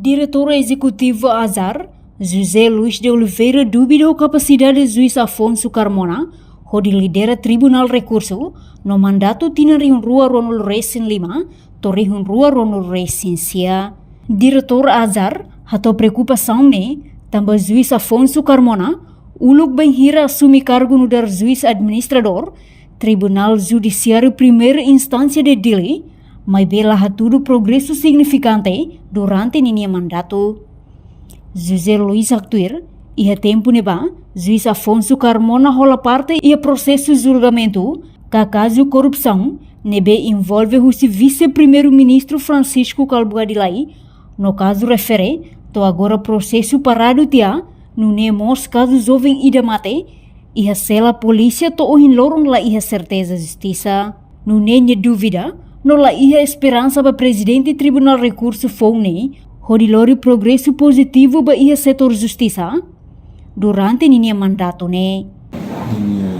Diretor Executivo Azar, José Luís de Oliveira, duvidou a capacidade do juiz Afonso Carmona, onde lidera Tribunal Recurso, no mandato tinari rua Ronald Reis Lima, torre rua Ronald Reis Cia. Diretor Azar, hato preocupação também juiz Afonso Carmona, uluk benhira assumi cargo no dar juiz administrador, Tribunal Judiciário Primeira Instância de Dili, mas bela hatudo progresso significante durante ninha mandato. José Luís Actuir, e a tempo neba, juiz Afonso Carmona rola parte e a processo de julgamento, que caso corrupção, nebe envolve o vice-primeiro-ministro Francisco Calbuadilai, no caso refere, to agora processo parado tia, no nemos caso jovem ida mate, e a sela polícia to ohin lorong la iha certeza justiça. No nenha dúvida, no la iha esperança para presidente Tribunal Recurso Foune, hodilori progresso positivo ba iha setor justiça durante ninha mandato ne. Ninha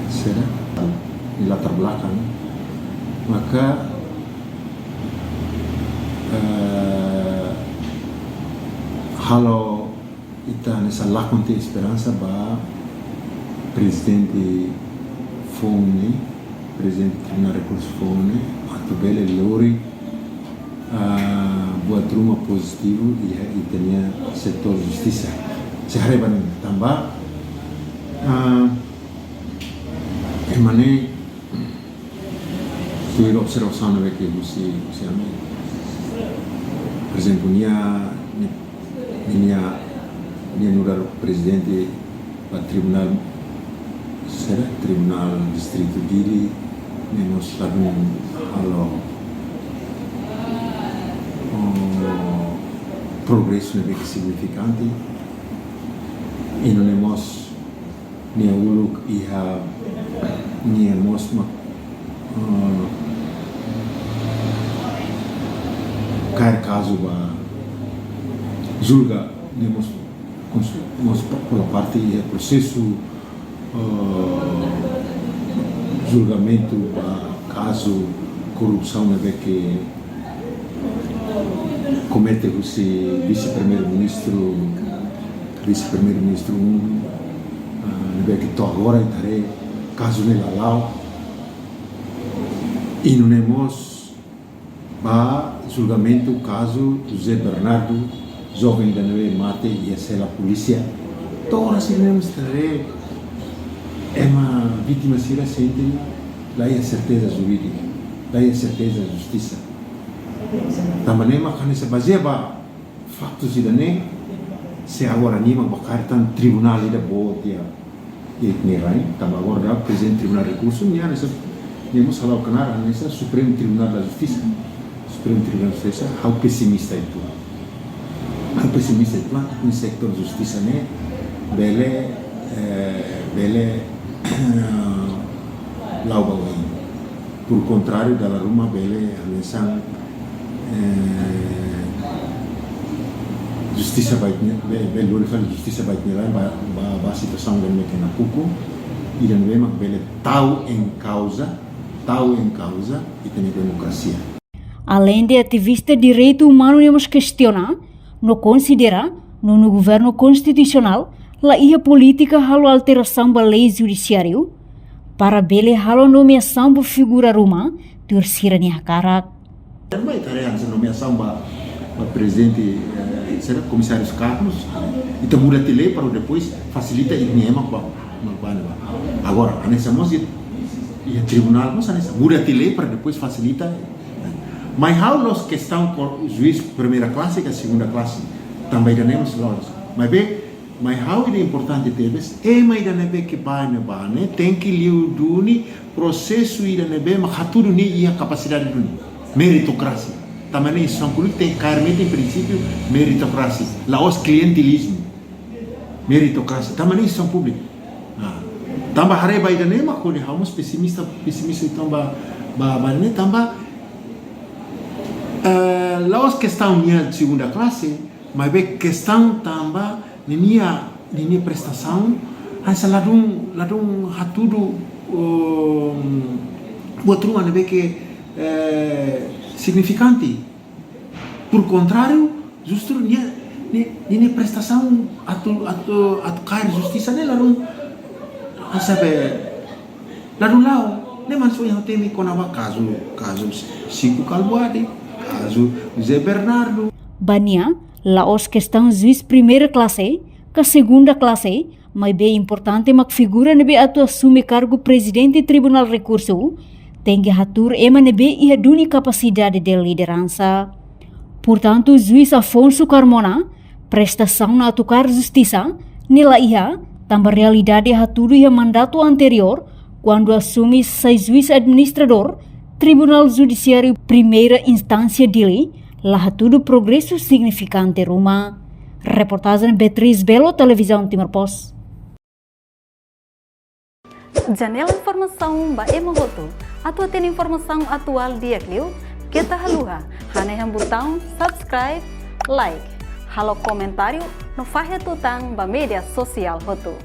será di latar belakang, maka halo ita nessa lakonte esperança ba presidente Foune, presidente Tribunal Recurso Foune, atu bele lori buat rumah positivo e tinha setor justiça. Sehareban tambah emane sui observação é que você ame. Por exemplo, minha nurar presidente do tribunal será tribunal distrito diri menos lagun halo progresso é significante e não temos nem uluk iha nem temos cair caso ba julga temos pela parte e processo julgamento ba caso corrupção é que comete o vice-primeiro-ministro que estou agora entrarei caso nelalau e não temos julgamento caso José Bernardo jovem da neve mate e a polícia toda se não estarei é uma vítima se sente lá é a certeza jurídica lá é a certeza da justiça. Também makan se baseia ba fatos idane se agora ni magbakar tan tribunal ida bo dia nirai também agora presidente tribunal recurso ni nessa ni mo salau kanar nessa Supremo Tribunal da Justiça how pessimista itu no sector justiça ne bele laubawai por contrário da ruma bele a justiça baiknya justiça baiknya ba situação da na Puku e dan memang bele tahu em causa e tem democracia. Além de ativista de direito humano temos questionar, no considera no governo constitucional la ia política halo alteração da lei judiciário para bele halo nomeação da figura ruma terceira ni hakarak. Também tarefa essa nomeação para presidente, será comissários Carlos, e também muda a lei para depois facilita e niema agora nessa moça e o tribunal moça nessa muda a lei para depois facilita. Mas how los que estão por juiz primeira classe e segunda classe também temos lojas. Mas how é importante teves mais da nebe que bane tem que liuduni processo ida nebe makaturu ni ia capacidade duni. Meritocracia. Também isso são políticos tem carmente em princípio meritocracia. Laos clientelismo. Meritocracia. Também isso são públicos. Também hari baida nema quando hamos pessimista então ba também laos questão minha segunda classe, mas bem questão também minha prestação essa ladum hatudo buat rumah nebe que significante Por contrário, justru ini prestação atau cair justiça ne lalu lalu lau ne masuk yang temi konawa caso Chico Calbuadi, caso José Bernardo. Bania, laos questão juiz primeira classe, que segunda classe, mas bem importante mak figura nebe atu assume cargo presidente tribunal recurso, tem que atur ema nebe ia duni capacidade de liderança. Portanto, juiz Afonso Carmona, prestação na atucar justiça, nela ia, tambah realidade haturu ia mandato anterior, quando assume sai juiz administrador, Tribunal Judiciário Primeira Instância dele, lá tudo progresso significante Roma. Reportagem Beatriz Belo, Televisão Timor Post. Janela informação ba emohoto. Atua tem informação atual dia kliu. Kita haluha. Hane yang botão subscribe, like. Halo comentário no fahe tutang ba media sosial hotu.